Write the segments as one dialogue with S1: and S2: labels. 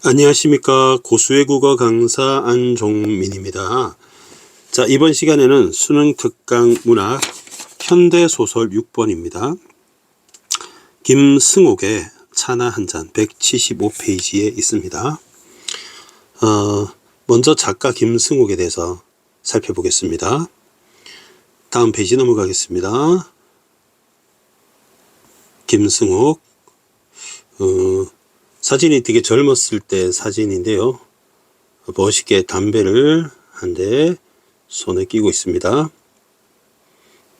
S1: 안녕하십니까. 고수의 국어 강사 안종민입니다. 자, 이번 시간에는 수능 특강 문학 현대소설 6번입니다. 김승옥의 차나 한 잔 175페이지에 있습니다. 먼저 작가 김승옥에 대해서 살펴보겠습니다. 다음 페이지 넘어가겠습니다. 김승옥 사진이 되게 젊었을 때 사진인데요. 멋있게 담배를 한 대 손에 끼고 있습니다.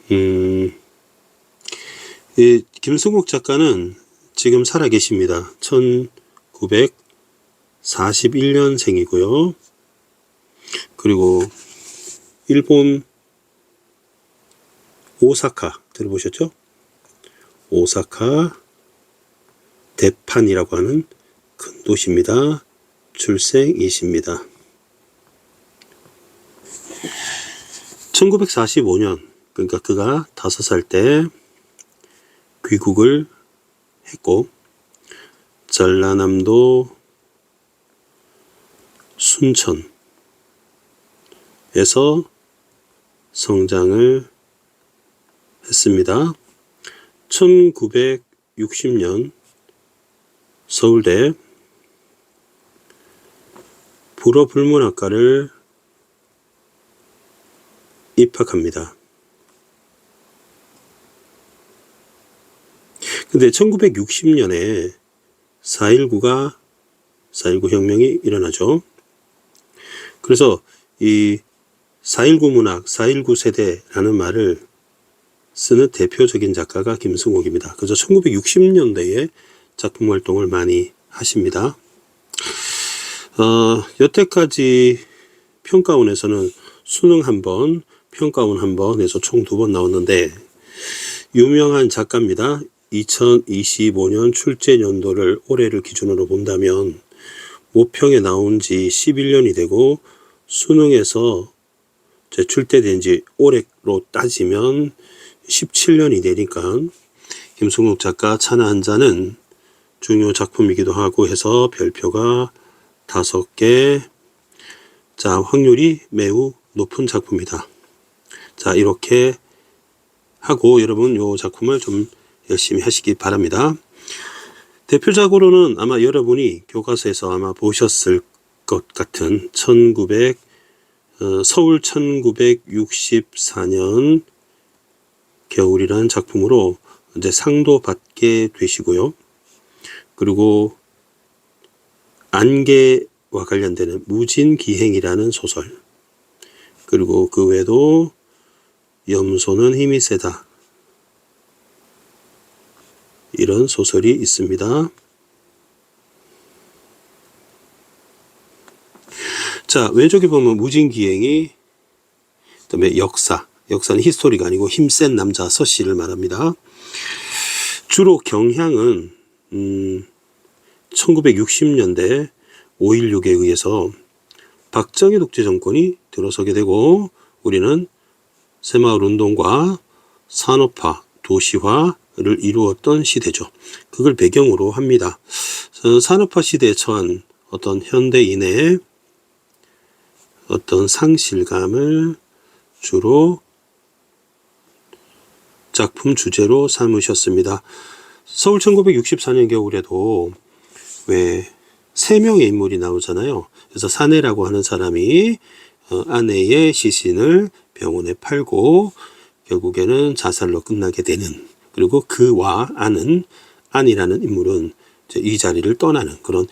S1: 이 김승옥 작가는 지금 살아 계십니다. 1941년생이고요. 그리고 일본 오사카 들어보셨죠? 오사카 대판이라고 하는 큰 도시입니다. 출생이십니다. 1945년, 그러니까 그가 5살 때 귀국을 했고, 전라남도 순천에서 성장을 했습니다. 1960년 서울대 불어불문학과를 입학합니다. 근데 1960년에 4.19 혁명이 일어나죠. 그래서 이 4.19 문학, 4.19 세대라는 말을 쓰는 대표적인 작가가 김승옥입니다. 그래서 1960년대에 작품 활동을 많이 하십니다. 여태까지 평가원에서는 수능 한 번, 평가원 한 번 해서 총 2번 나왔는데, 유명한 작가입니다. 2025년 출제 연도를 올해를 기준으로 본다면 모평에 나온 지 11년이 되고 수능에서 출제된 지 올해로 따지면 17년이 되니까 김승옥 작가 차나 한 잔은 중요 작품이기도 하고 해서 별표가 5개. 자, 확률이 매우 높은 작품이다. 자, 이렇게 하고 여러분 이 작품을 좀 열심히 하시기 바랍니다. 대표작으로는 아마 여러분이 교과서에서 아마 보셨을 것 같은 서울 1964년 겨울이라는 작품으로 이제 상도 받게 되시고요. 그리고 안개와 관련되는 무진기행이라는 소설, 그리고 그 외에도 염소는 힘이 세다, 이런 소설이 있습니다. 자, 왼쪽에 보면 무진기행이, 그다음에 역사는 히스토리가 아니고 힘센 남자 서씨를 말합니다. 주로 경향은 1960년대 5.16에 의해서 박정희 독재 정권이 들어서게 되고, 우리는 새마을운동과 산업화, 도시화를 이루었던 시대죠. 그걸 배경으로 합니다. 산업화 시대에 처한 어떤 현대인의 어떤 상실감을 주로 작품 주제로 삼으셨습니다. 서울 1964년 겨울에도 왜 3명의 인물이 나오잖아요. 그래서 사내라고 하는 사람이 아내의 시신을 병원에 팔고 결국에는 자살로 끝나게 되는, 그리고 그와 안이라는 인물은 이 자리를 떠나는 그런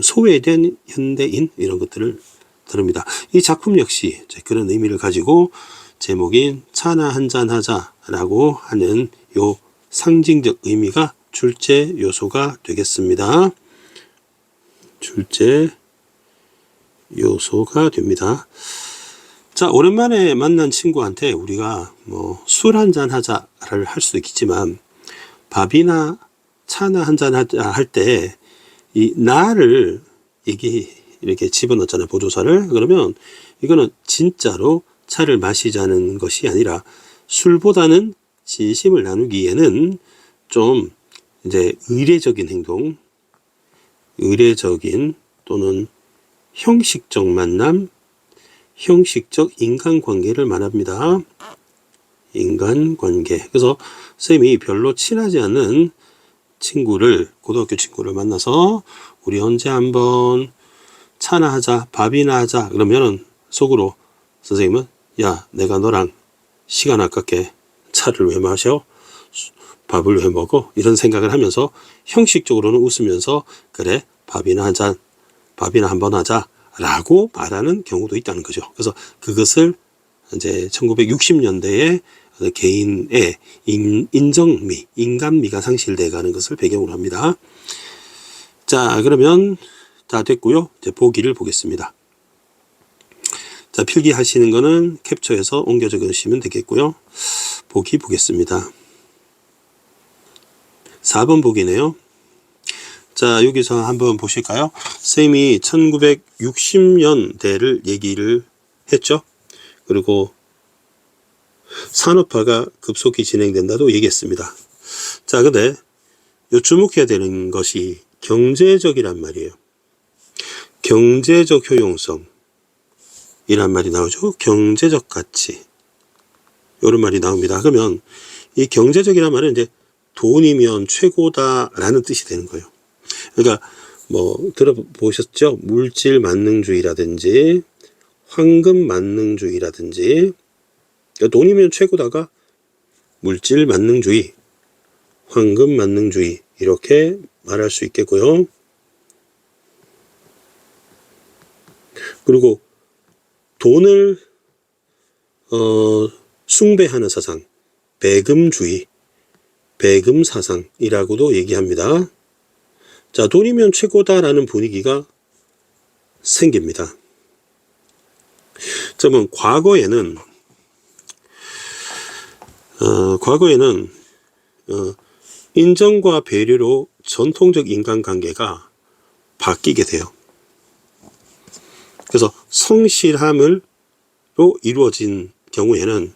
S1: 소외된 현대인, 이런 것들을 다룹니다. 이 작품 역시 그런 의미를 가지고 제목인 차나 한잔 하자라고 하는 요 상징적 의미가 출제 요소가 되겠습니다. 출제 요소가 됩니다. 자, 오랜만에 만난 친구한테 우리가 술 한잔 하자를 할 수도 있겠지만, 밥이나 차나 한잔 하자 할 때 이 나를 이렇게 집어넣잖아요, 보조사를. 그러면 이거는 진짜로 차를 마시자는 것이 아니라 술보다는 진심을 나누기에는 좀 이제 의례적인 행동, 의례적인 또는 형식적 만남, 형식적 인간관계를 말합니다. 인간관계. 그래서 쌤이 별로 친하지 않은 친구를, 고등학교 친구를 만나서 우리 언제 한번 차나 하자, 밥이나 하자 그러면은 속으로 선생님은 야, 내가 너랑 시간 아깝게 차를 왜 마셔? 밥을 왜 먹어? 이런 생각을 하면서 형식적으로는 웃으면서 그래, 밥이나 한 잔, 밥이나 한번 하자 라고 말하는 경우도 있다는 거죠. 그래서 그것을 이제 1960년대에 개인의 인정미, 인간미가 상실돼 가는 것을 배경으로 합니다. 자, 그러면 다 됐고요. 이제 보기를 보겠습니다. 자, 필기하시는 거는 캡처해서 옮겨 적으시면 되겠고요. 보기 보겠습니다. 4번 보기네요. 자, 여기서 한번 보실까요? 쌤이 1960년대를 얘기를 했죠. 그리고 산업화가 급속히 진행된다도 얘기했습니다. 자, 근데 요 주목해야 되는 것이 경제적이란 말이에요. 경제적 효용성 이란 말이 나오죠. 경제적 가치 이런 말이 나옵니다. 그러면 이 경제적이란 말은 이제 돈이면 최고다라는 뜻이 되는 거예요. 그러니까 뭐 들어보셨죠? 물질 만능주의라든지 황금 만능주의라든지, 그러니까 돈이면 최고다가 물질 만능주의, 황금 만능주의 이렇게 말할 수 있겠고요. 그리고 돈을 숭배하는 사상, 배금주의, 배금사상이라고도 얘기합니다. 자, 돈이면 최고다라는 분위기가 생깁니다. 자, 그럼 과거에는 인정과 배려로 전통적 인간관계가 바뀌게 돼요. 그래서 성실함으로 이루어진 경우에는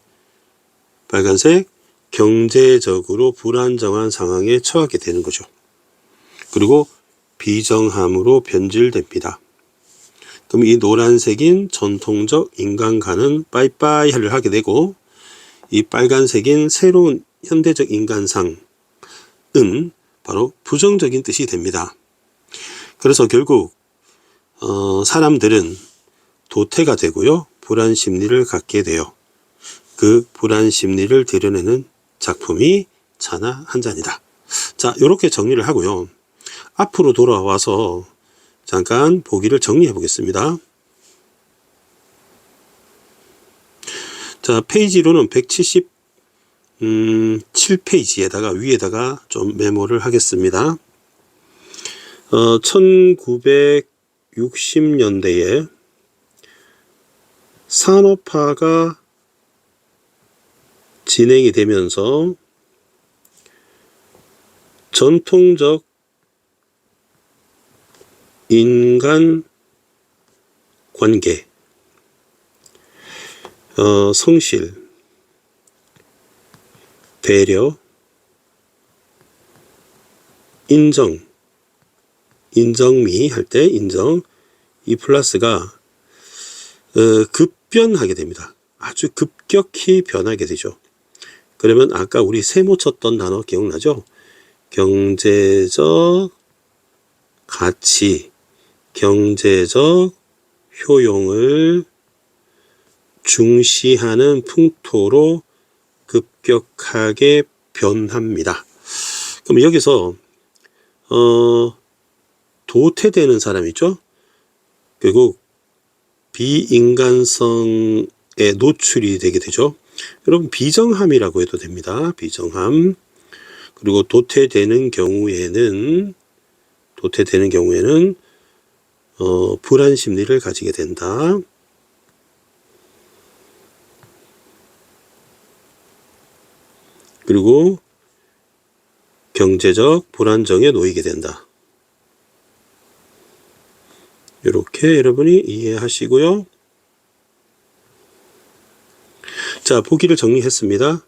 S1: 빨간색 경제적으로 불안정한 상황에 처하게 되는 거죠. 그리고 비정함으로 변질됩니다. 그럼 이 노란색인 전통적 인간관은 빠이빠이를 하게 되고, 이 빨간색인 새로운 현대적 인간상은 바로 부정적인 뜻이 됩니다. 그래서 결국 사람들은 도태가 되고요, 불안 심리를 갖게 돼요. 그 불안 심리를 드러내는 작품이 차나 한 잔이다. 자, 이렇게 정리를 하고요. 앞으로 돌아와서 잠깐 보기를 정리해 보겠습니다. 자, 페이지로는 177페이지에다가 위에다가 좀 메모를 하겠습니다. 1960년대에 산업화가 진행이 되면서 전통적 인간 관계, 성실, 배려, 인정미 할 때 인정, 이 플러스가 급변하게 됩니다. 아주 급격히 변하게 되죠. 그러면 아까 우리 세모 쳤던 단어 기억나죠? 경제적 가치, 경제적 효용을 중시하는 풍토로 급격하게 변합니다. 그럼 여기서 도태되는 사람 있죠? 결국 비인간성에 노출이 되게 되죠. 여러분, 비정함이라고 해도 됩니다. 비정함. 그리고 도태되는 경우에는 불안 심리를 가지게 된다. 그리고 경제적 불안정에 놓이게 된다. 이렇게 여러분이 이해하시고요. 자, 보기를 정리했습니다.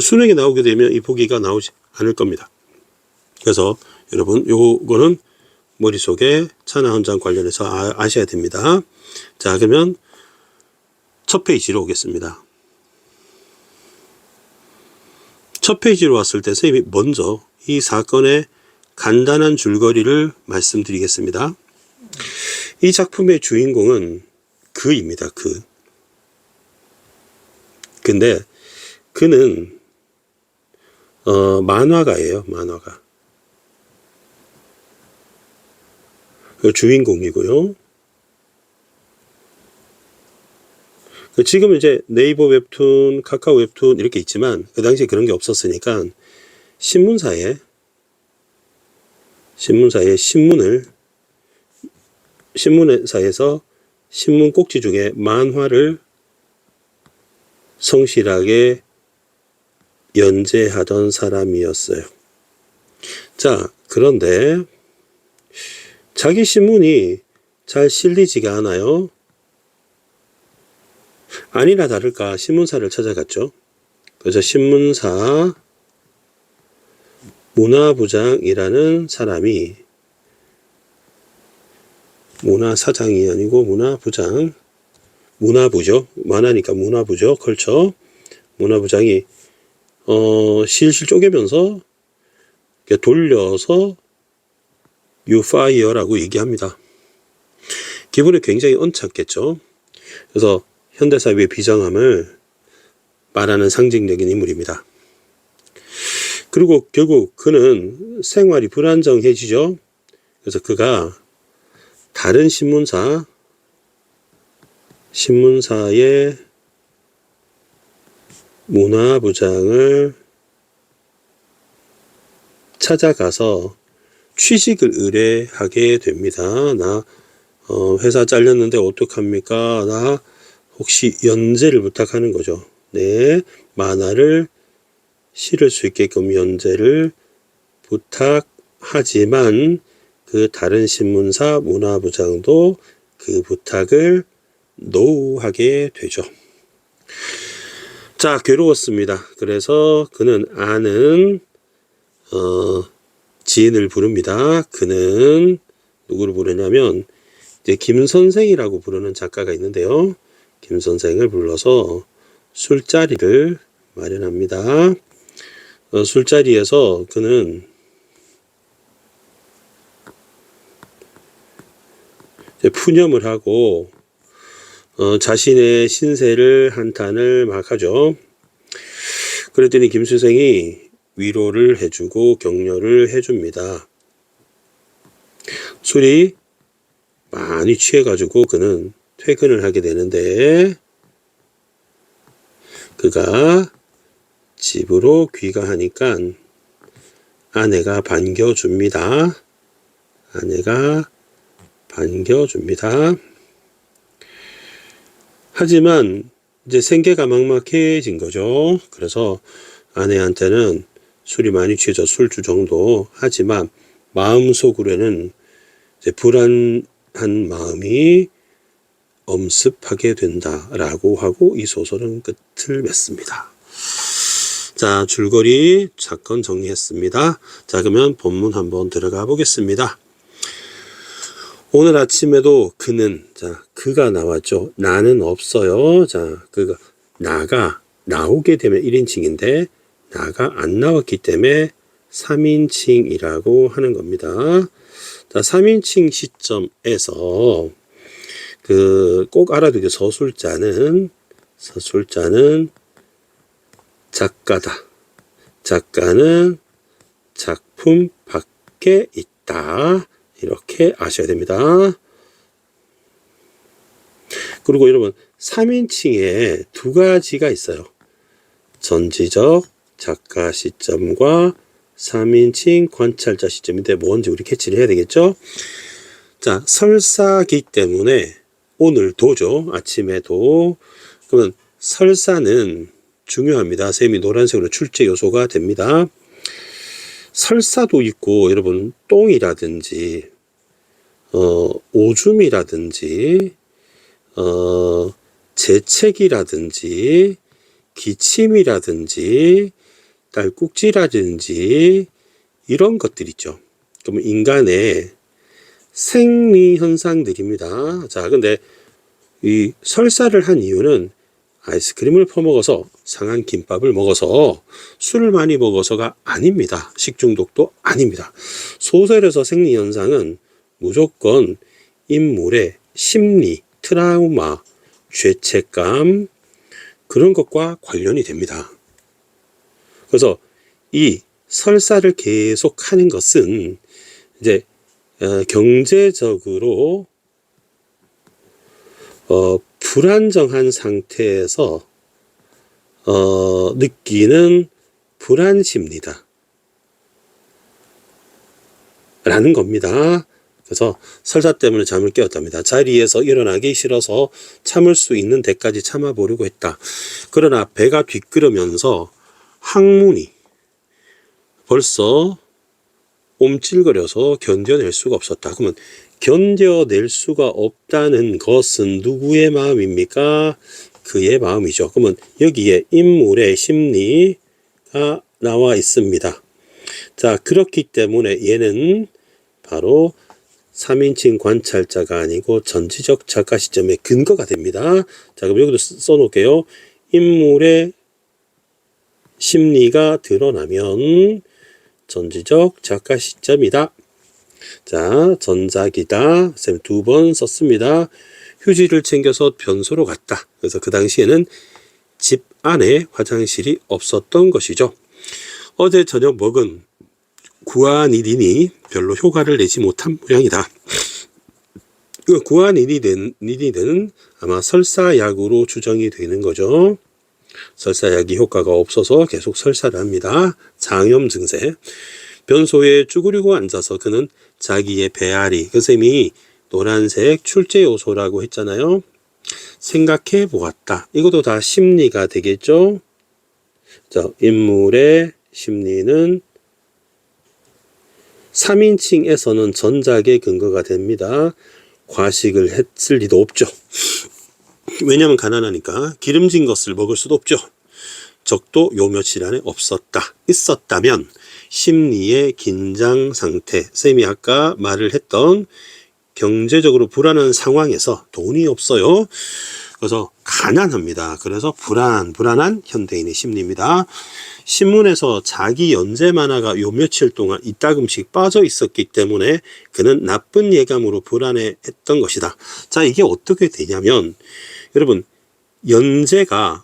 S1: 수능에 나오게 되면 이 보기가 나오지 않을 겁니다. 그래서 여러분 요거는 머릿속에 차나 한장 관련해서 아셔야 됩니다. 자, 그러면 첫 페이지로 오겠습니다. 첫 페이지로 왔을 때 선생님이 먼저 이 사건의 간단한 줄거리를 말씀드리겠습니다. 이 작품의 주인공은 그입니다. 근데 그는 만화가예요. 만화가. 주인공이고요. 지금은 이제 네이버 웹툰, 카카오 웹툰 이렇게 있지만 그 당시에 그런 게 없었으니까 신문사에 신문사에서 신문 꼭지 중에 만화를 성실하게 연재하던 사람이었어요. 자, 그런데 자기 신문이 잘 실리지가 않아요. 아니나 다를까 신문사를 찾아갔죠. 그래서 신문사 문화부장이라는 사람이, 문화사장이 아니고 문화부장, 문화부죠. 만화니까 문화부죠. 컬처. 문화부장이 실실 쪼개면서 돌려서 You fire라고 얘기합니다. 기분이 굉장히 언짢겠죠. 그래서 현대사회의 비정함을 말하는 상징적인 인물입니다. 그리고 결국 그는 생활이 불안정해지죠. 그래서 그가 다른 신문사의 문화부장을 찾아가서 취직을 의뢰하게 됩니다. 나 회사 잘렸는데 어떡합니까? 나 혹시 연재를 부탁하는 거죠. 네, 만화를 실을 수 있게끔 연재를 부탁하지만 그 다른 신문사 문화부장도 그 부탁을 노하게 되죠. 자, 괴로웠습니다. 그래서 그는 아는 지인을 부릅니다. 그는 누구를 부르냐면 이제 김 선생이라고 부르는 작가가 있는데요. 김 선생을 불러서 술자리를 마련합니다. 술자리에서 그는 이제 푸념을 하고 자신의 신세를 한탄을 막 하죠. 그랬더니 김 선생이 위로를 해주고 격려를 해줍니다. 술이 많이 취해가지고 그는 퇴근을 하게 되는데 그가 집으로 귀가하니까 아내가 반겨줍니다. 하지만 이제 생계가 막막해진 거죠. 그래서 아내한테는 술이 많이 취해져 술주 정도 하지만 마음속으로는 이제 불안한 마음이 엄습하게 된다라고 하고 이 소설은 끝을 맺습니다. 자, 줄거리 사건 정리했습니다. 자, 그러면 본문 한번 들어가 보겠습니다. 오늘 아침에도 그가 나왔죠. 나는 없어요. 자, 그가 나가 나오게 되면 1인칭인데 나가 안 나왔기 때문에 3인칭이라고 하는 겁니다. 자, 3인칭 시점에서 꼭 알아두게 서술자는 작가다. 작가는 작품 밖에 있다. 이렇게 아셔야 됩니다. 그리고 여러분 3인칭에 두 가지가 있어요. 전지적 작가 시점과 3인칭 관찰자 시점인데 뭔지 우리 캐치를 해야 되겠죠? 자, 설사기 때문에 오늘도죠. 아침에도. 그러면 설사는 중요합니다. 쌤이 노란색으로 출제 요소가 됩니다. 설사도 있고 여러분 똥이라든지 오줌이라든지 재채기라든지 기침이라든지 딸꾹질이라든지 이런 것들 있죠. 그러면 인간의 생리 현상들입니다. 자, 근데 이 설사를 한 이유는 아이스크림을 퍼먹어서 상한 김밥을 먹어서 술을 많이 먹어서가 아닙니다. 식중독도 아닙니다. 소설에서 생리 현상은 무조건 인물의 심리, 트라우마, 죄책감 그런 것과 관련이 됩니다. 그래서 이 설사를 계속 하는 것은 이제 경제적으로 불안정한 상태에서 느끼는 불안심리다 라는 겁니다. 그래서 설사 때문에 잠을 깨웠답니다. 자리에서 일어나기 싫어서 참을 수 있는 데까지 참아보려고 했다. 그러나 배가 뒷끓으면서 항문이 벌써 옴찔거려서 견뎌낼 수가 없었다. 그러면 견뎌낼 수가 없다는 것은 누구의 마음입니까? 그의 마음이죠. 그러면 여기에 인물의 심리가 나와 있습니다. 자, 그렇기 때문에 얘는 바로 3인칭 관찰자가 아니고 전지적 작가 시점의 근거가 됩니다. 자, 그럼 여기도 써놓을게요. 인물의 심리가 드러나면 전지적 작가 시점이다. 자, 전작이다. 쌤 2번 썼습니다. 휴지를 챙겨서 변소로 갔다. 그래서 그 당시에는 집 안에 화장실이 없었던 것이죠. 어제 저녁 먹은 구아니딘이 별로 효과를 내지 못한 모양이다. 구아니딘은 아마 설사약으로 추정이 되는 거죠. 설사약이 효과가 없어서 계속 설사를 합니다. 장염 증세. 변소에 쭈그리고 앉아서 그는 자기의 배앓이, 그 셈이 노란색 출제 요소라고 했잖아요. 생각해 보았다. 이것도 다 심리가 되겠죠. 자, 인물의 심리는 3인칭에서는 전작의 근거가 됩니다. 과식을 했을 리도 없죠. 왜냐하면 가난하니까 기름진 것을 먹을 수도 없죠. 적도 요 며칠 안에 없었다. 있었다면 심리의 긴장 상태, 쌤이 아까 말을 했던 경제적으로 불안한 상황에서 돈이 없어요. 그래서 가난합니다. 그래서 불안한 현대인의 심리입니다. 신문에서 자기 연재 만화가 요 며칠 동안 이따금씩 빠져 있었기 때문에 그는 나쁜 예감으로 불안해했던 것이다. 자, 이게 어떻게 되냐면 여러분, 연재가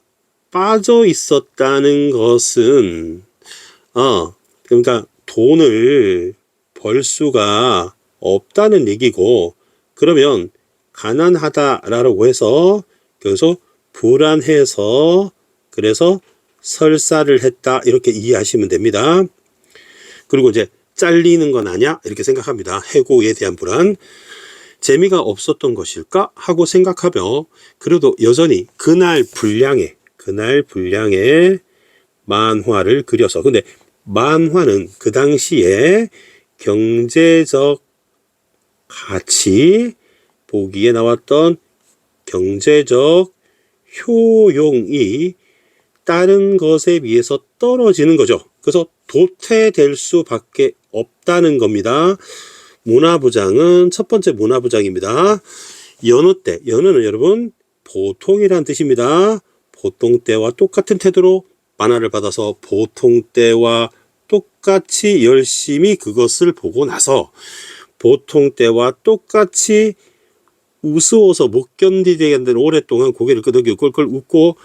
S1: 빠져 있었다는 것은 그러니까 돈을 벌 수가 없다는 얘기고, 그러면 가난하다라고 해서 그래서 불안해서 그래서 설사를 했다 이렇게 이해하시면 됩니다. 그리고 이제 잘리는 건 아냐 이렇게 생각합니다. 해고에 대한 불안. 재미가 없었던 것일까 하고 생각하며 그래도 여전히 그날 분량의 만화를 그려서, 근데 만화는 그 당시에 경제적 가치 보기에 나왔던 경제적 효용이 다른 것에 비해서 떨어지는 거죠. 그래서 도태될 수밖에 없다는 겁니다. 문화부장은 첫 번째 문화부장입니다. 여느 때, 여느는 여러분 보통이란 뜻입니다. 보통 때와 똑같은 태도로 만화를 받아서 보통 때와 똑같이 열심히 그것을 보고 나서 보통 때와 똑같이 우스워서 못 견디게 오랫동안 고개를 끄덕이고 꼴꼴 웃고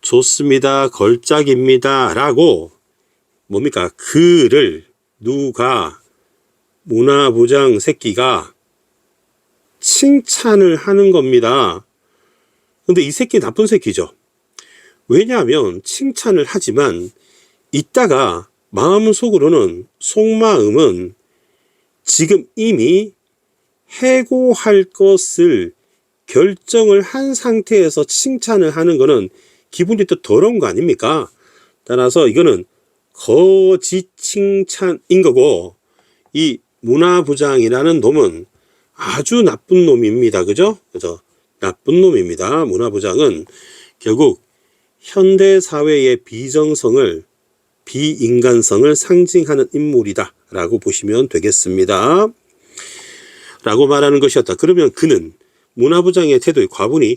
S1: 좋습니다, 걸작입니다 라고 뭡니까? 그를 누가 문화부장 새끼가 칭찬을 하는 겁니다. 근데 이 새끼 나쁜 새끼죠. 왜냐하면 칭찬을 하지만 이따가 속마음은 지금 이미 해고할 것을 결정을 한 상태에서 칭찬을 하는 거는 기분이 또 더러운 거 아닙니까? 따라서 이거는 거짓 칭찬인 거고, 이 문화부장이라는 놈은 아주 나쁜 놈입니다. 그죠? 그래서 나쁜 놈입니다. 문화부장은 결국 현대사회의 비정성을 비인간성을 상징하는 인물이다 라고 보시면 되겠습니다. 라고 말하는 것이었다. 그러면 그는 문화부장의 태도에 과분히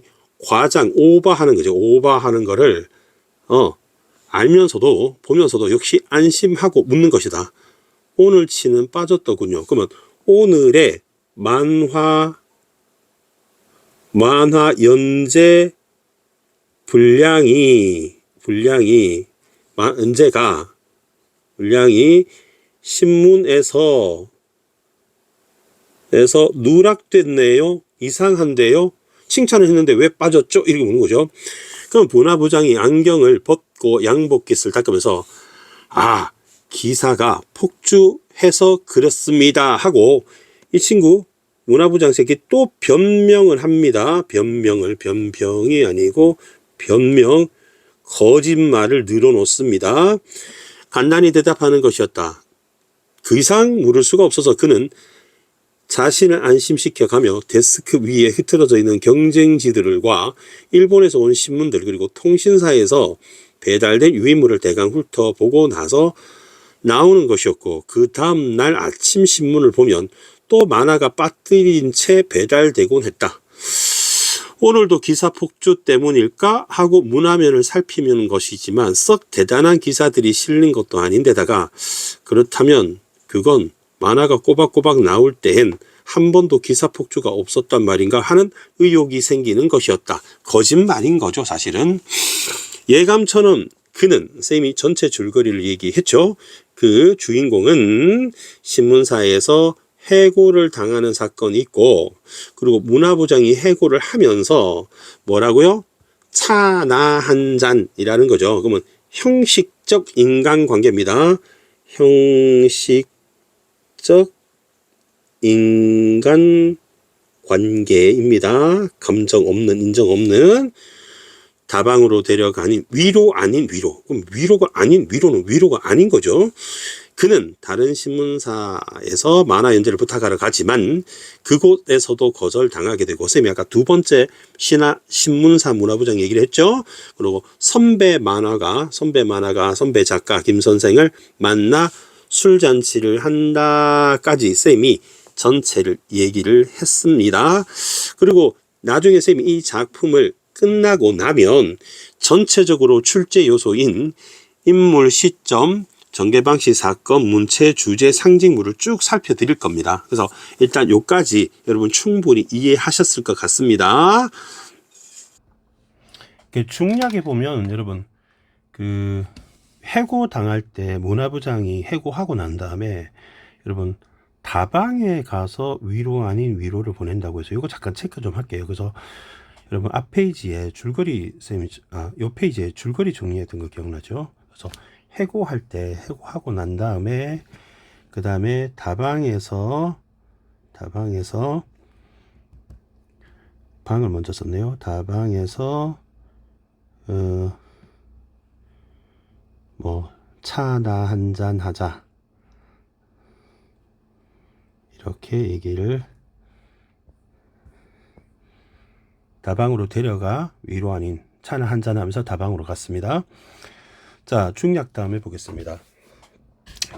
S1: 오버하는 거죠. 오버하는 거를 알면서도 보면서도 역시 안심하고 묻는 것이다. 오늘치는 빠졌더군요. 그러면 오늘의 만화 연재 분량이 신문에서 누락됐네요. 이상한데요. 칭찬을 했는데 왜 빠졌죠? 이렇게 묻는 거죠. 그럼 문화부장이 안경을 벗고 양복깃을 닦으면서 기사가 폭주해서 그렇습니다 하고 이 친구 문화부장 새끼 또 변명을 합니다. 변병이 아니고 변명, 거짓말을 늘어놓습니다. 간단히 대답하는 것이었다. 그 이상 물을 수가 없어서 그는 자신을 안심시켜가며 데스크 위에 흐트러져 있는 경쟁지들과 일본에서 온 신문들 그리고 통신사에서 배달된 유인물을 대강 훑어보고 나서 나오는 것이었고 그 다음 날 아침 신문을 보면 또 만화가 빠뜨린 채 배달되곤 했다. 오늘도 기사 폭주 때문일까 하고 문화면을 살피는 것이지만 썩 대단한 기사들이 실린 것도 아닌데다가 그렇다면 그건 만화가 꼬박꼬박 나올 때엔 한 번도 기사 폭주가 없었단 말인가 하는 의혹이 생기는 것이었다. 거짓말인 거죠, 사실은. 예감처럼 그는 쌤이 전체 줄거리를 얘기했죠. 그 주인공은 신문사에서 해고를 당하는 사건이 있고 그리고 문화부장이 해고를 하면서 뭐라고요? 차나 한 잔이라는 거죠. 그러면 형식적 인간관계입니다. 형식적 인간관계입니다. 감정 없는, 인정 없는. 다방으로 데려가니 위로 아닌 위로. 그럼 위로가 아닌 위로는 위로가 아닌 거죠. 그는 다른 신문사에서 만화 연재를 부탁하러 가지만 그곳에서도 거절당하게 되고 쌤이 아까 두 번째 신문사 문화부장 얘기를 했죠. 그리고 선배 작가 김 선생을 만나 술잔치를 한다까지 쌤이 전체를 얘기를 했습니다. 그리고 나중에 쌤이 이 작품을 끝나고 나면 전체적으로 출제 요소인 인물 시점, 전개방식 사건, 문체, 주제, 상징물을 쭉 살펴드릴 겁니다. 그래서 일단 요까지 여러분 충분히 이해하셨을 것 같습니다. 중약에 보면 여러분 그 해고 당할 때 문화부장이 해고하고 난 다음에 여러분 다방에 가서 위로 아닌 위로를 보낸다고 해서 이거 잠깐 체크 좀 할게요. 그래서 여러분 앞 페이지에 줄거리 요 페이지에 줄거리 정리했던 거 기억나죠? 그래서 해고할 때 해고하고 난 다음에 그 다음에 다방에서 방을 먼저 썼네요. 다방에서 뭐 차나 한잔 하자 이렇게 얘기를 다방으로 데려가 위로 아닌 차나 한잔 하면서 다방으로 갔습니다. 자, 중약 다음에 보겠습니다.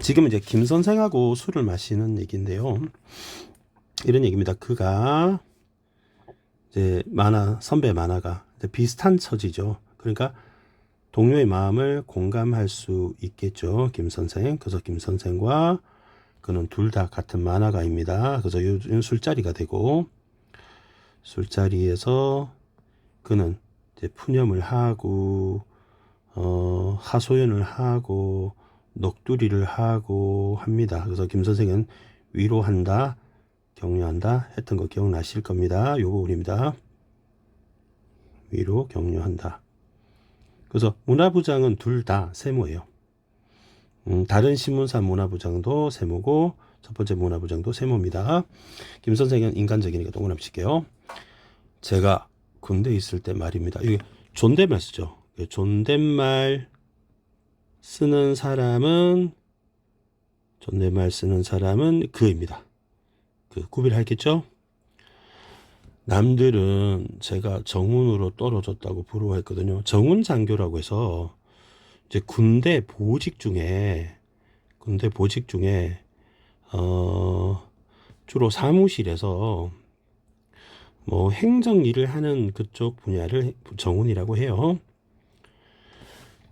S1: 지금 이제 김 선생하고 술을 마시는 얘기인데요. 이런 얘기입니다. 그가 이제 선배 만화가 비슷한 처지죠. 그러니까 동료의 마음을 공감할 수 있겠죠. 김 선생. 그래서 김 선생과 그는 둘 다 같은 만화가입니다. 그래서 요즘 술자리가 되고 술자리에서 그는 이제 푸념을 하고 하소연을 하고 넋두리를 하고 합니다. 그래서 김 선생은 위로한다, 격려한다 했던 거 기억나실 겁니다. 요 부분입니다. 위로, 격려한다. 그래서 문화부장은 둘 다 세모예요. 다른 신문사 문화부장도 세모고 첫 번째 문화부장도 세모입니다. 김 선생은 인간적이니까 동그라미 칠게요. 제가 군대에 있을 때 말입니다. 이게 존댓말 쓰죠. 존댓말 쓰는 사람은 그입니다. 그 구별하겠죠? 남들은 제가 정운으로 떨어졌다고 부러워했거든요. 정운 장교라고 해서 이제 군대 보직 중에 주로 사무실에서 뭐 행정 일을 하는 그쪽 분야를 정훈이라고 해요.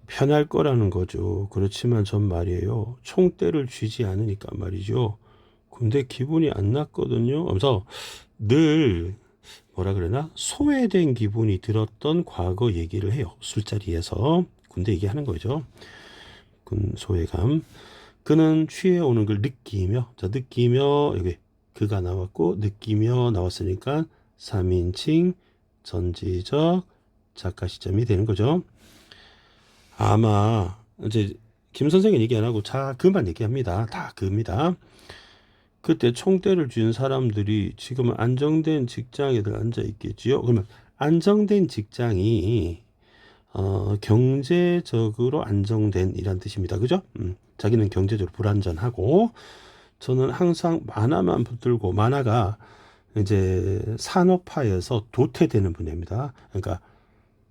S1: 편할 거라는 거죠. 그렇지만 전 말이에요. 총대를 쥐지 않으니까 말이죠. 근데 기분이 안 났거든요. 그래서 늘 뭐라 그러나 소외된 기분이 들었던 과거 얘기를 해요. 술자리에서 군대 얘기하는 거죠. 군 소외감. 그는 취해오는 걸 느끼며, 자, 느끼며, 여기 그가 나왔고, 느끼며 나왔으니까 3인칭 전지적 작가 시점이 되는 거죠. 아마 이제 김 선생은 얘기 안 하고 자 그만 얘기합니다. 다 그입니다. 그때 총대를 쥔 사람들이 지금은 안정된 직장에들 앉아 있겠지요. 그러면 안정된 직장이 경제적으로 안정된 이란 뜻입니다. 그죠? 자기는 경제적으로 불안전하고 저는 항상 만화만 붙들고 만화가 이제 산업화에서 도태되는 분야입니다. 그러니까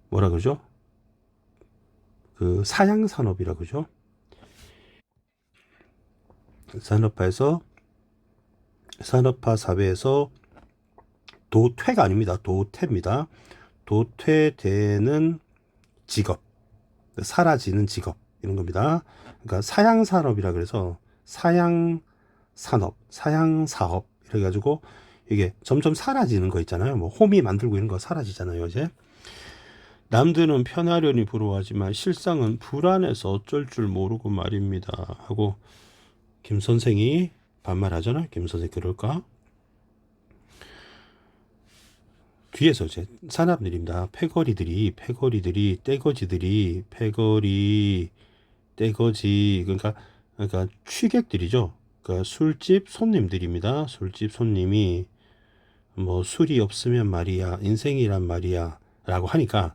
S1: 뭐라 그러죠? 그 사양 산업이라 그러죠. 산업화 사회에서 도퇴가 아닙니다. 도태입니다. 도태되는 직업, 사라지는 직업 이런 겁니다. 그러니까 사양 산업이라 그래서 사양 산업, 사양 사업 이래 가지고 이게 점점 사라지는 거 있잖아요. 뭐 홈이 만들고 이런 거 사라지잖아요, 이제. 남들은 편하려니 부러워하지만 실상은 불안해서 어쩔 줄 모르고 말입니다. 하고 김 선생이 반말하잖아요. 김 선생 그럴까? 뒤에서 이제 사람들입니다. 패거리들이 떼거지들이 떼거지 그러니까 취객들이죠. 그러니까 술집 손님들입니다. 술집 손님이 뭐 술이 없으면 말이야 인생이란 말이야 라고 하니까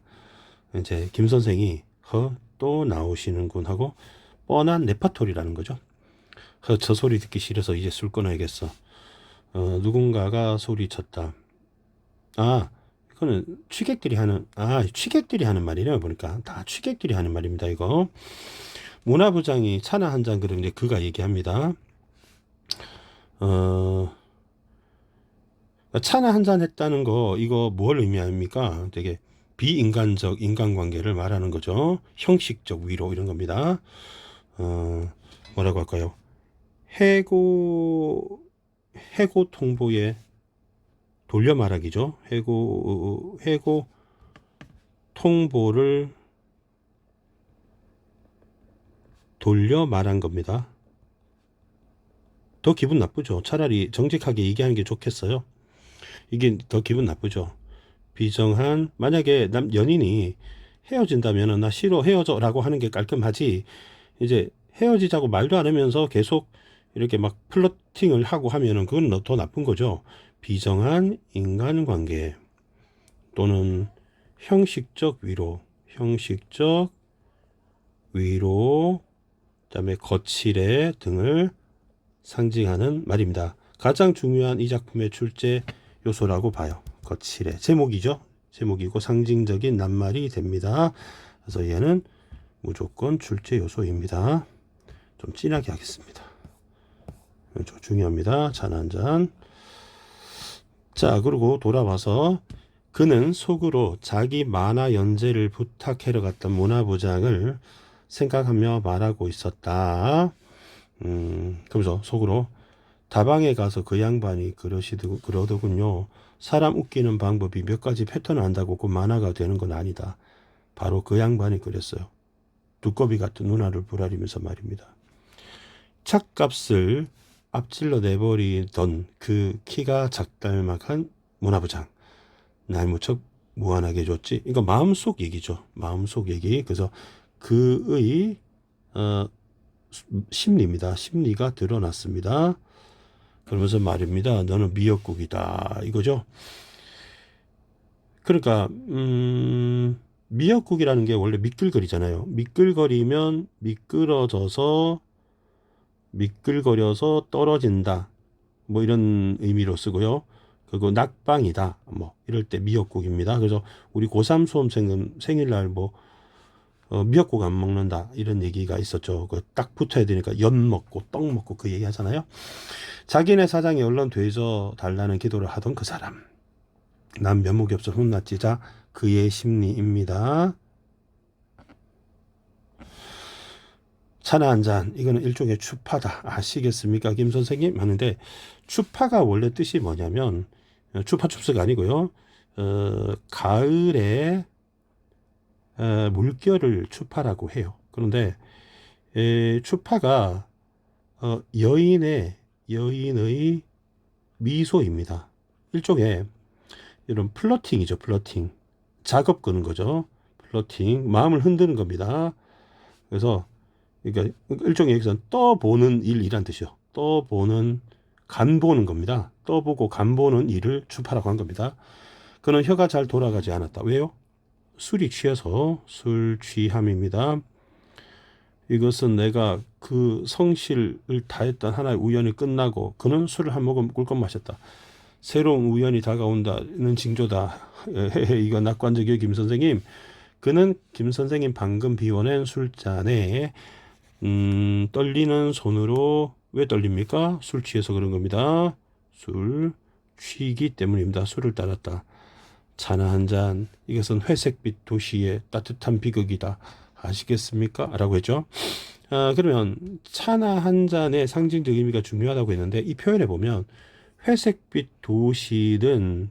S1: 이제 김 선생이 또 나오시는군 하고 뻔한 레파토리라는 거죠. 저 소리 듣기 싫어서 이제 술 끊어야겠어. 누군가가 소리쳤다. 아, 이거는 취객들이 하는 말이네요. 보니까 다 취객들이 하는 말입니다. 이거 문화부장이 차나 한 잔 그러는데 그가 얘기합니다. 차나 한 잔 했다는 거 이거 뭘 의미합니까? 되게 비인간적 인간관계를 말하는 거죠. 형식적 위로 이런 겁니다. 뭐라고 할까요? 해고 통보에 돌려 말하기죠. 해고 통보를 돌려 말한 겁니다. 더 기분 나쁘죠. 차라리 정직하게 얘기하는 게 좋겠어요. 이게 더 기분 나쁘죠. 비정한 만약에 연인이 헤어진다면 나 싫어 헤어져 라고 하는 게 깔끔하지 이제 헤어지자고 말도 안 하면서 계속 이렇게 막 플러팅을 하고 하면은 그건 더 나쁜 거죠. 비정한 인간관계 또는 형식적 위로 그다음에 거칠의 등을 상징하는 말입니다. 가장 중요한 이 작품의 출제 요소라고 봐요. 거칠의 제목이죠. 제목이고 상징적인 낱말이 됩니다. 그래서 얘는 무조건 출제 요소입니다. 좀 진하게 하겠습니다. 중요합니다. 잔 한 잔. 자, 그리고 돌아와서 그는 속으로 자기 만화 연재를 부탁하러 갔던 문화부장을 생각하며 말하고 있었다. 그러면서 속으로 다방에 가서 그 양반이 그러더군요. 사람 웃기는 방법이 몇 가지 패턴을 안다고 그 만화가 되는 건 아니다. 바로 그 양반이 그랬어요. 두꺼비 같은 누나를 부라리면서 말입니다. 찻값을 앞질러 내버리던 그 키가 작달막한 문화부장. 날 무척 무한하게 줬지. 이거 마음속 얘기죠. 마음속 얘기. 그래서 그의 심리입니다. 심리가 드러났습니다. 그러면서 말입니다. 너는 미역국이다. 이거죠. 그러니까 미역국이라는 게 원래 미끌거리잖아요. 미끌거리면 미끌거려서 떨어진다. 뭐 이런 의미로 쓰고요. 그리고 낙방이다. 뭐 이럴 때 미역국입니다. 그래서 우리 고3 수험생은 생일날 뭐 미역국 안 먹는다 이런 얘기가 있었죠. 그 딱 붙어야 되니까 연 먹고 떡 먹고 그 얘기 하잖아요. 자기네 사장이 얼른 되져 달라는 기도를 하던 그 사람. 난 면목이 없어 혼났지. 자, 그의 심리입니다. 차나 한 잔, 이거는 일종의 추파다. 아시겠습니까, 김 선생님? 하는데, 추파가 원래 뜻이 뭐냐면, 추파춥스가 아니고요. 가을에 물결을 추파라고 해요. 그런데 추파가 여인의 미소입니다. 일종의 이런 플러팅이죠. 플러팅. 작업 거는 거죠. 플러팅. 마음을 흔드는 겁니다. 그래서 그러니까 일종의 여기서 떠보는 일이란 뜻이요. 떠보는 간 보는 겁니다. 떠보고 간 보는 일을 추파라고 한 겁니다. 그는 혀가 잘 돌아가지 않았다. 왜요? 술이 취해서 술 취함입니다. 이것은 내가 그 성실을 다했던 하나의 우연이 끝나고 그는 술을 한 모금 꿀꺽 마셨다. 새로운 우연이 다가온다는 징조다. 이거 낙관적이요, 김 선생님. 그는 김 선생님 방금 비워낸 술잔에 떨리는 손으로 왜 떨립니까? 술 취해서 그런 겁니다. 술 취기 때문입니다. 술을 따랐다. 차나 한 잔, 이것은 회색빛 도시의 따뜻한 비극이다. 아시겠습니까? 라고 했죠. 그러면 차나 한 잔의 상징적 의미가 중요하다고 했는데 이 표현에 보면 회색빛 도시는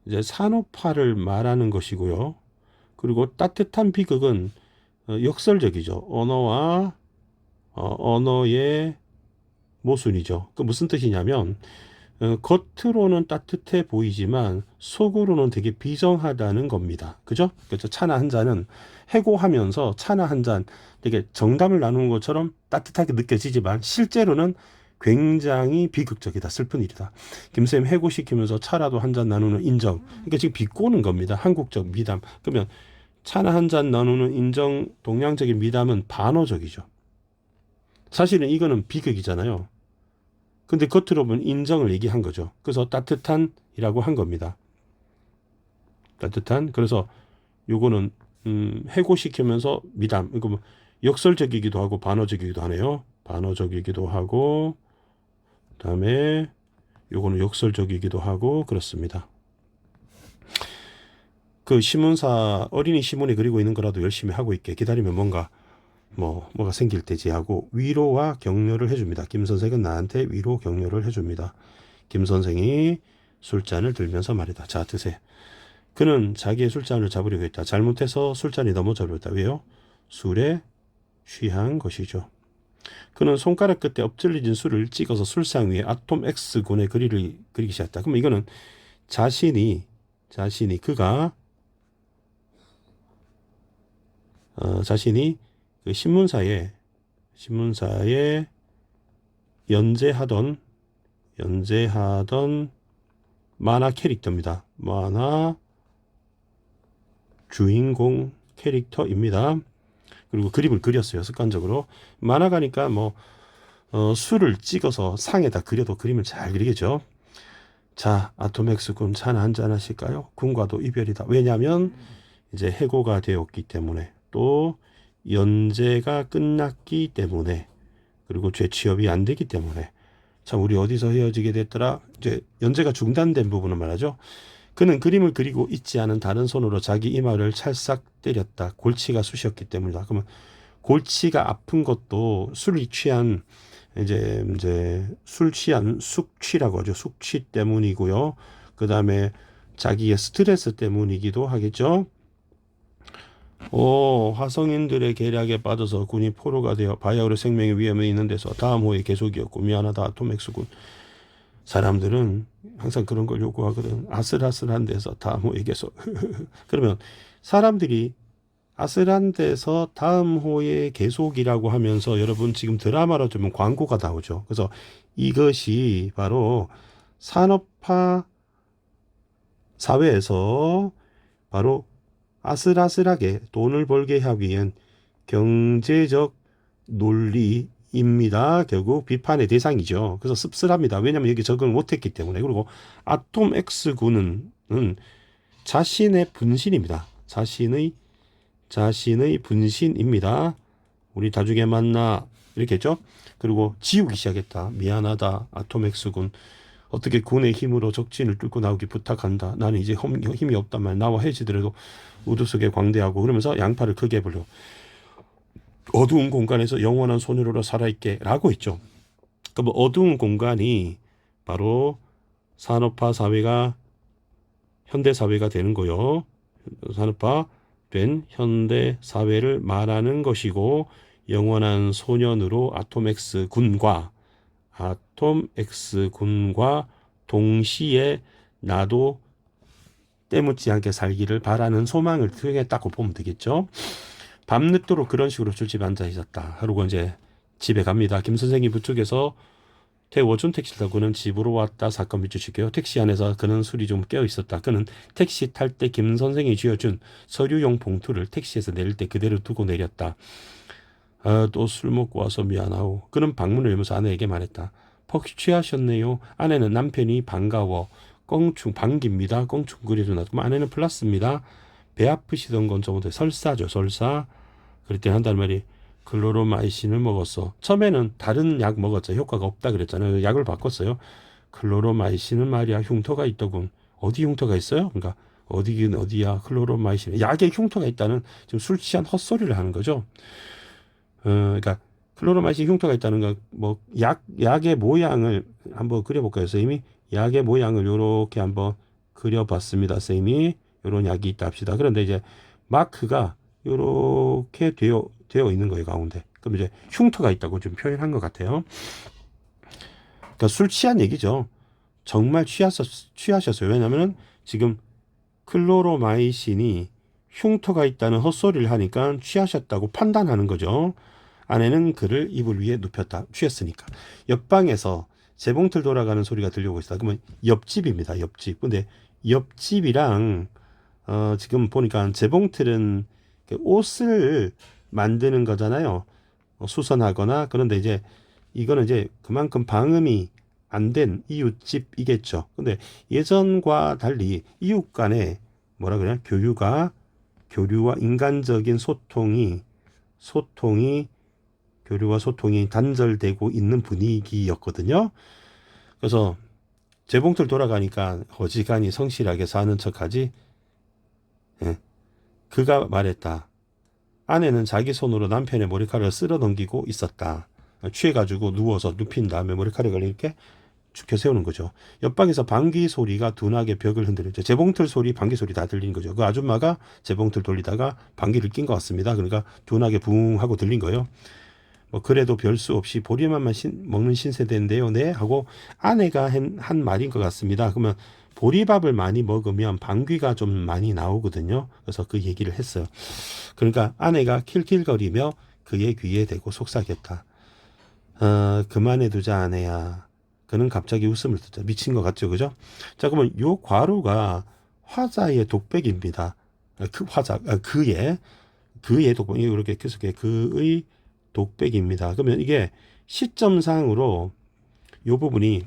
S1: 이제 산업화를 말하는 것이고요. 그리고 따뜻한 비극은 역설적이죠. 언어와 언어의 모순이죠. 그 무슨 뜻이냐면 겉으로는 따뜻해 보이지만 속으로는 되게 비정하다는 겁니다. 그죠? 그렇죠. 차나 한 잔은 해고하면서 차나 한 잔 되게 정담을 나누는 것처럼 따뜻하게 느껴지지만 실제로는 굉장히 비극적이다. 슬픈 일이다. 김쌤 해고시키면서 차라도 한 잔 나누는 인정. 그러니까 지금 비꼬는 겁니다. 한국적 미담. 그러면 차나 한 잔 나누는 인정, 동양적인 미담은 반어적이죠. 사실은 이거는 비극이잖아요. 근데 겉으로 보면 인정을 얘기한 거죠. 그래서 따뜻한이라고 한 겁니다. 따뜻한. 그래서 요거는 해고시키면서 미담. 이거 뭐 역설적이기도 하고 반어적이기도 하네요. 반어적이기도 하고 그다음에 요거는 역설적이기도 하고 그렇습니다. 그 신문사 어린이 신문에 그리고 있는 거라도 열심히 하고 있게 기다리면 뭐가 생길 때지 하고 위로와 격려를 해줍니다. 김 선생은 나한테 위로 격려를 해줍니다. 김 선생이 술잔을 들면서 말이다. 자, 드세요. 그는 자기의 술잔을 잡으려고 했다. 잘못해서 술잔이 넘어져 버렸다. 왜요? 술에 취한 것이죠. 그는 손가락 끝에 엎질러진 술을 찍어서 술상 위에 아톰 X군의 그리를 그리기 시작했다. 그럼 이거는 자신이 그가 자신이 그 신문사에 연재하던 만화 캐릭터입니다. 만화 주인공 캐릭터입니다. 그리고 그림을 그렸어요. 습관적으로. 만화가니까 술을 찍어서 상에다 그려도 그림을 잘 그리겠죠. 자, 아톰엑스 군 차나 한잔 하실까요? 군과도 이별이다. 왜냐하면 이제 해고가 되었기 때문에 또 연재가 끝났기 때문에 그리고 재취업이 안 되기 때문에 참 우리 어디서 헤어지게 됐더라. 이제 연재가 중단된 부분을 말하죠. 그는 그림을 그리고 있지 않은 다른 손으로 자기 이마를 찰싹 때렸다. 골치가 쑤셨기 때문이다. 그러면 골치가 아픈 것도 술이 취한 이제 술 취한 숙취라고 하죠. 숙취 때문이고요. 그 다음에 자기의 스트레스 때문이기도 하겠죠. 화성인들의 계략에 빠져서 군이 포로가 되어 바야흐로 생명의 위험에 있는 데서 다음 호의 계속이었고 미안하다 아톰엑스군. 사람들은 항상 그런 걸 요구하거든. 아슬아슬한 데서 다음 호의 계속. 그러면 사람들이 아슬한 데서 다음 호의 계속이라고 하면서 여러분 지금 드라마로 보면 광고가 나오죠. 그래서 이것이 바로 산업화 사회에서 바로 아슬아슬하게 돈을 벌게 하기 위한 경제적 논리입니다. 결국 비판의 대상이죠. 그래서 씁쓸합니다. 왜냐하면 여기 적응을 못했기 때문에. 그리고 아톰 X군은 자신의 분신입니다. 자신의 분신입니다. 우리 나중에 만나 이렇게 했죠. 그리고 지우기 시작했다. 미안하다 아톰엑스군. 어떻게 군의 힘으로 적진을 뚫고 나오기 부탁한다. 나는 이제 힘이 없단 말. 나와 헤어지더라도 우두 속에 광대하고 그러면서 양팔을 크게 벌려 어두운 공간에서 영원한 소녀로 살아있게 라고 했죠. 그럼 어두운 공간이 바로 산업화 사회가 현대 사회가 되는 거요. 산업화 된 현대 사회를 말하는 것이고 영원한 소년으로 아톰엑스 군과 동시에 나도 때묻지 않게 살기를 바라는 소망을 표현했다고 보면 되겠죠. 밤늦도록 그런 식으로 술집에 앉아 있었다. 그리고 이제 집에 갑니다. 김 선생이 부축해서 태워준 택시를 타고 그는 집으로 왔다. 사건 밑줄칠게요. 택시 안에서 그는 술이 좀 깨어 있었다. 그는 택시 탈 때 김 선생이 쥐어준 서류용 봉투를 택시에서 내릴 때 그대로 두고 내렸다. 또 술 먹고 와서 미안하오. 그는 방문을 열면서 아내에게 말했다. 퍽 취하셨네요. 아내는 남편이 반가워. 반깁니다. 껑충거리도 나고 아내는 플러스입니다. 배 아프시던 건 저번에 설사죠. 설사. 그랬더니 한단 말이 클로로마이신을 먹었어. 처음에는 다른 약 먹었죠. 효과가 없다 그랬잖아요. 약을 바꿨어요. 클로로마이신은 말이야 흉터가 있더군. 어디 흉터가 있어요? 그러니까 어디긴 어디야. 클로로마이신. 약에 흉터가 있다는 지금 술 취한 헛소리를 하는 거죠. 그러니까 클로로마이신 흉터가 있다는 건 뭐 약의 모양을 한번 그려볼까요, 선생님이? 약의 모양을 요렇게 한번 그려봤습니다, 선생님이. 요런 약이 있다 합시다. 그런데 이제 마크가 요렇게 되어 있는 거예요, 가운데. 그럼 이제 흉터가 있다고 좀 표현한 것 같아요. 그러니까 술 취한 얘기죠. 정말 취하셨어요. 왜냐면은 지금 클로로마이신이 흉터가 있다는 헛소리를 하니까 취하셨다고 판단하는 거죠. 아내는 그를 이불 위에 눕혔다. 취했으니까. 옆방에서 재봉틀 돌아가는 소리가 들려오고 있다. 그러면 옆집입니다. 옆집. 근데 옆집이랑 지금 보니까 재봉틀은 옷을 만드는 거잖아요. 수선하거나. 그런데 이제 이거는 이제 그만큼 방음이 안 된 이웃집이겠죠. 근데 예전과 달리 이웃 간에 뭐라 그래요? 교류와 인간적인 교류와 소통이 단절되고 있는 분위기였거든요. 그래서 재봉틀 돌아가니까 어지간히 성실하게 사는 척하지. 예. 그가 말했다. 아내는 자기 손으로 남편의 머리카락을 쓸어 넘기고 있었다. 취해가지고 누워서 눕힌 다음에 머리카락을 이렇게 죽여 세우는 거죠. 옆방에서 방귀 소리가 둔하게 벽을 흔들었죠. 재봉틀 소리, 방귀 소리 다 들리는 거죠. 그 아줌마가 재봉틀 돌리다가 방귀를 낀 것 같습니다. 그러니까 둔하게 붕 하고 들린 거예요. 뭐 그래도 별 수 없이 보리밥만 먹는 신세대인데요. 네? 하고 아내가 한 말인 것 같습니다. 그러면 보리밥을 많이 먹으면 방귀가 좀 많이 나오거든요. 그래서 그 얘기를 했어요. 그러니까 아내가 킬킬거리며 그의 귀에 대고 속삭였다. 그만해두자 아내야. 그는 갑자기 웃음을 듣자. 미친 것 같죠, 그죠? 자, 그러면 요 과로가 화자의 독백입니다. 그의 독백. 이렇게 계속해. 그의 독백입니다. 그러면 이게 시점상으로 요 부분이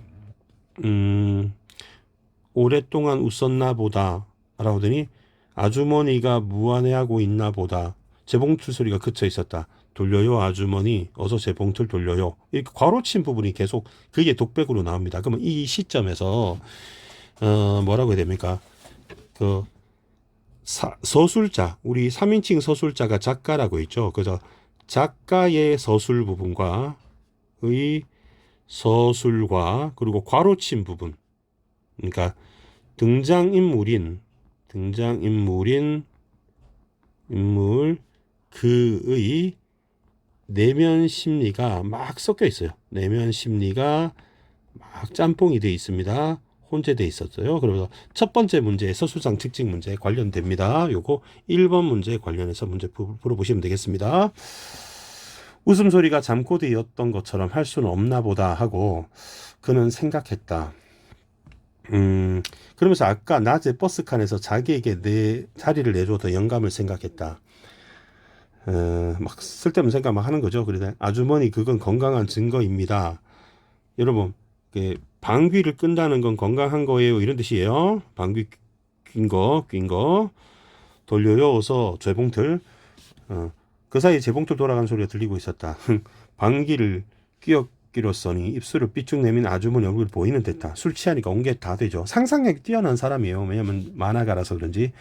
S1: 오랫동안 웃었나 보다 라고 하더니 아주머니가 무안해하고 있나 보다. 재봉틀 소리가 그쳐 있었다. 돌려요 아주머니 어서 재봉틀 돌려요. 이렇게 괄호친 부분이 계속 그게 독백으로 나옵니다. 그러면 이 시점에서 뭐라고 해야 됩니까? 그 서술자, 우리 3인칭 서술자가 작가라고 있죠. 그래서 작가의 서술 부분과 의 서술과 그리고 괄호친 부분, 그러니까 등장인물 그의 내면 심리가 막 섞여 있어요. 내면 심리가 막 짬뽕이 되어 있습니다. 혼재되어 있었어요. 그래서 첫 번째 문제 서술상 특징 문제 관련됩니다. 요거 1번 문제 관련해서 문제 풀어보시면 되겠습니다. 웃음소리가 잠꼬대였던 것처럼 할 수는 없나 보다 하고 그는 생각했다. 그러면서 아까 낮에 버스칸에서 자기에게 내 자리를 내줘도 영감을 생각했다. 막 쓸데없는 생각 막 하는 거죠. 그래서 아주머니 그건 건강한 증거입니다. 여러분 방귀를 끈다는 건 건강한 거예요. 이런 뜻이에요. 방귀 낀 거 돌려요. 어서 재봉틀 그 사이에 재봉틀 돌아가는 소리가 들리고 있었다. 방귀를 뀌었기로써니 입술을 삐쭉 내민 아주머니 얼굴이 보이는 듯다. 술 취하니까 온 게 다 되죠. 상상력이 뛰어난 사람이에요. 왜냐면 만화가라서 그런지.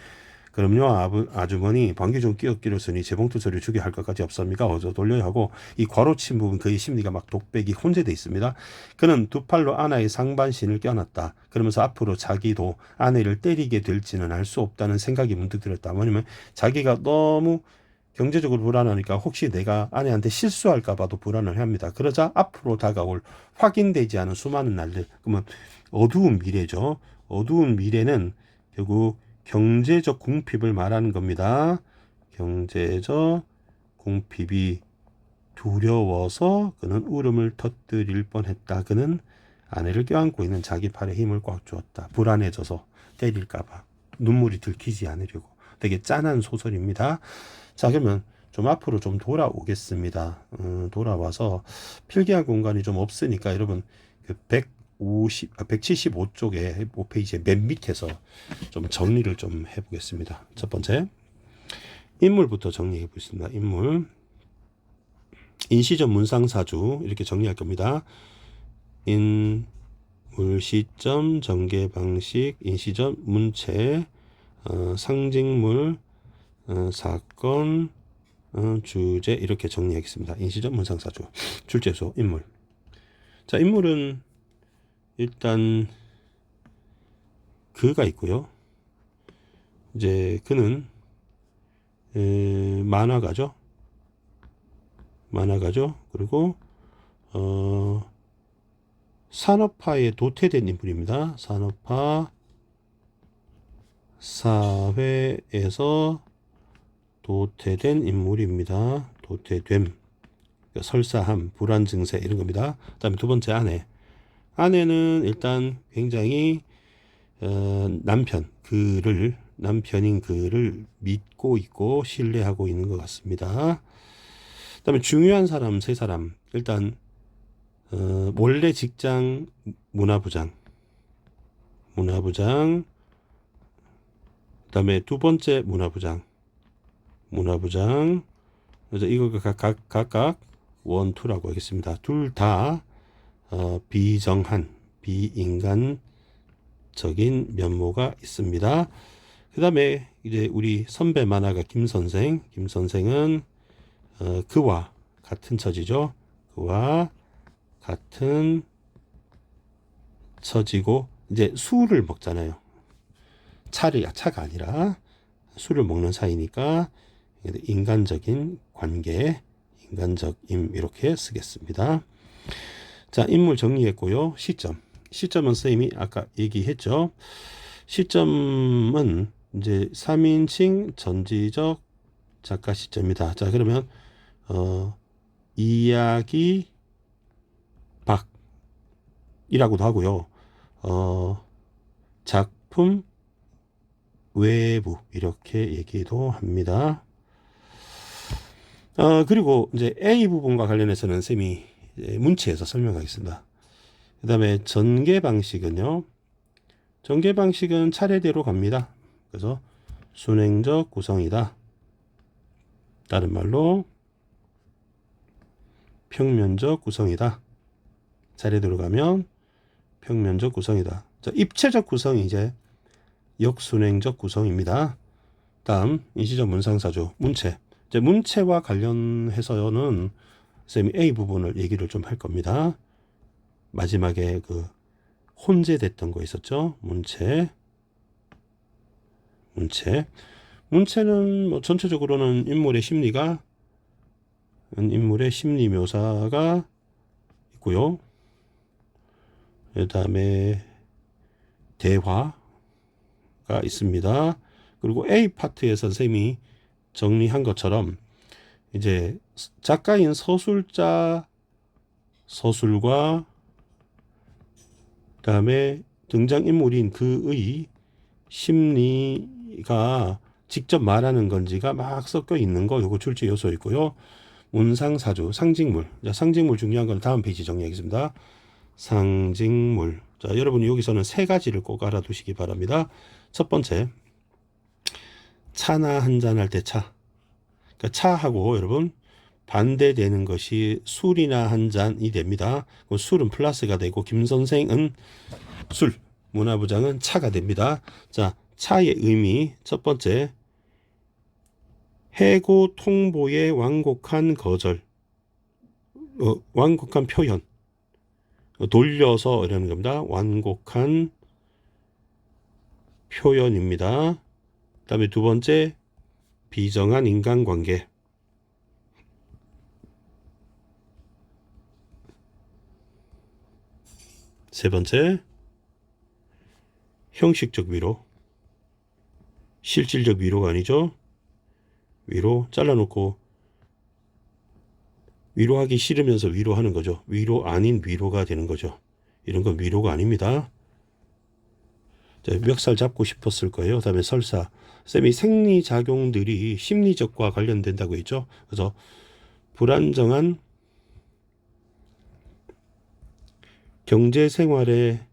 S1: 그럼요, 아주머니 방귀 좀 뀌었기로써니 재봉틀 소리를 주게 할 것까지 없습니까? 어서 돌려야 하고 이 괄호친 부분 그의 심리가 막 독백이 혼재돼 있습니다. 그는 두 팔로 아내의 상반신을 껴놨다. 그러면서 앞으로 자기도 아내를 때리게 될지는 알 수 없다는 생각이 문득 들었다. 뭐냐면 자기가 너무 경제적으로 불안하니까 혹시 내가 아내한테 실수할까 봐도 불안을 합니다. 그러자 앞으로 다가올 확인되지 않은 수많은 날들. 그러면 어두운 미래죠. 어두운 미래는 결국 경제적 궁핍을 말하는 겁니다. 경제적 궁핍이 두려워서 그는 울음을 터뜨릴 뻔했다. 그는 아내를 껴안고 있는 자기 팔에 힘을 꽉 주었다. 불안해져서 때릴까 봐. 눈물이 들키지 않으려고. 되게 짠한 소설입니다. 자, 그러면 좀 앞으로 좀 돌아오겠습니다. 돌아와서 필기할 공간이 좀 없으니까 여러분 그 175쪽에 5페이지의 맨 밑에서 좀 정리를 좀 해보겠습니다. 첫 번째, 인물부터 정리해 보겠습니다. 인물. 인시점 문상사주 이렇게 정리할 겁니다. 인물 시점, 전개 방식, 인시점 문체, 상징물, 사건, 주제 이렇게 정리하겠습니다. 인시점 문상사주. 출제소 인물. 자, 인물은 일단 그가 있고요. 이제 그는 만화가죠. 그리고 산업화에 도태된 인물입니다. 산업화 사회에서 도태된 인물입니다. 도태됨, 설사함, 불안 증세 이런 겁니다. 그다음에 두 번째 아내. 아내는 일단 굉장히 남편인 그를 믿고 있고 신뢰하고 있는 것 같습니다. 그다음에 중요한 사람 세 사람. 일단 원래 직장 문화부장. 그다음에 두 번째 문화부장. 그래서 이거 각각 1, 2라고 하겠습니다. 둘 다 비인간적인 면모가 있습니다. 그 다음에 이제 우리 선배 만화가 김선생은 그와 같은 처지죠. 그와 같은 처지고 이제 술을 먹잖아요. 차가 아니라 술을 먹는 사이니까 인간적인 관계, 인간적임 이렇게 쓰겠습니다. 자, 인물 정리했고요. 시점은 선생님이 아까 얘기했죠. 시점은 이제 3인칭 전지적 작가 시점이다. 자, 그러면 이야기 박이라고도 하고요. 작품 외부 이렇게 얘기도 합니다. 그리고 이제 A 부분과 관련해서는 쌤이 문체에서 설명하겠습니다. 그 다음에 전개 방식은 차례대로 갑니다. 그래서 순행적 구성이다. 다른 말로 평면적 구성이다. 차례대로 가면 평면적 구성이다. 자, 입체적 구성이 이제 역순행적 구성입니다. 다음 인시적 문상사주 문체. 이제 문체와 관련해서는 쌤이 A 부분을 얘기를 좀 할 겁니다. 마지막에 그 혼재됐던 거 있었죠. 문체는 뭐 전체적으로는 인물의 심리 묘사가 있고요. 그 다음에 대화가 있습니다. 그리고 A 파트에 선생님이 정리한 것처럼 이제 작가인 서술과 그다음에 등장인물인 그의 심리가 직접 말하는 건지가 막 섞여 있는 거 요거 출제 요소 있고요. 문상사주 상징물. 자, 상징물 중요한 건 다음 페이지 정리하겠습니다. 상징물. 자, 여러분 여기서는 세 가지를 꼭 알아두시기 바랍니다. 첫 번째, 차나 한잔 할 때 차. 그러니까 그러니까 차하고 여러분 반대되는 것이 술이나 한 잔이 됩니다. 술은 플러스가 되고 김 선생은 술, 문화부장은 차가 됩니다. 자, 차의 의미 첫 번째, 해고 통보의 완곡한 거절, 완곡한 표현, 돌려서 이러는 겁니다. 완곡한 표현입니다. 그 다음에 두 번째, 비정한 인간관계. 세 번째, 형식적 위로. 실질적 위로가 아니죠. 위로 잘라놓고 위로하기 싫으면서 위로하는 거죠. 위로 아닌 위로가 되는 거죠. 이런 건 위로가 아닙니다. 자, 멱살 잡고 싶었을 거예요. 그 다음에 설사. 쌤이 생리작용들이 심리적과 관련된다고 했죠. 그래서 불안정한 경제생활에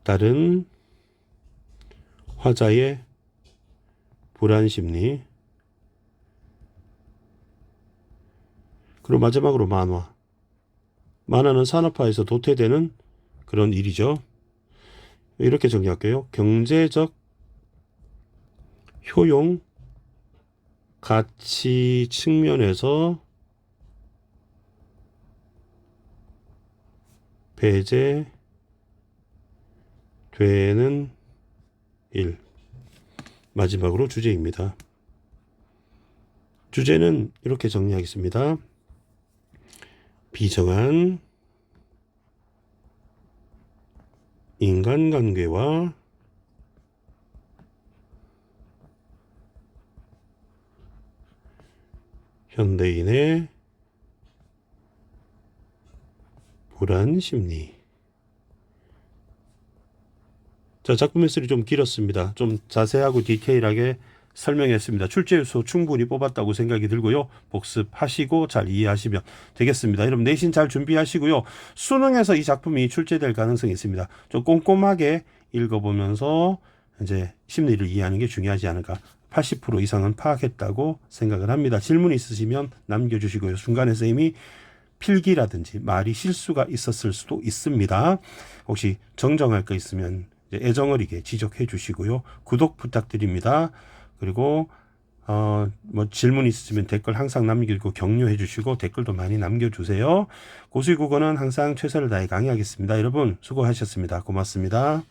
S1: 따른 화자의 불안심리. 그리고 마지막으로 만화. 만화는 산업화에서 도태되는 그런 일이죠. 이렇게 정리할게요. 경제적 효용 가치 측면에서 배제되는 일. 마지막으로 주제입니다. 주제는 이렇게 정리하겠습니다. 비정한 인간관계와 현대인의 불안심리. 자, 작품 해설이 좀 길었습니다. 좀 자세하고 디테일하게 설명했습니다. 출제요소 충분히 뽑았다고 생각이 들고요. 복습하시고 잘 이해하시면 되겠습니다. 여러분 내신 잘 준비하시고요. 수능에서 이 작품이 출제될 가능성이 있습니다. 좀 꼼꼼하게 읽어보면서 이제 심리를 이해하는 게 중요하지 않을까. 80% 이상은 파악했다고 생각을 합니다. 질문 있으시면 남겨주시고요. 중간에 선생님이 필기라든지 말이 실수가 있었을 수도 있습니다. 혹시 정정할 거 있으면 애정어리게 지적해 주시고요. 구독 부탁드립니다. 그리고 뭐 질문 있으시면 댓글 항상 남기고 격려해 주시고 댓글도 많이 남겨주세요. 고수의 국어는 항상 최선을 다해 강의하겠습니다. 여러분 수고하셨습니다. 고맙습니다.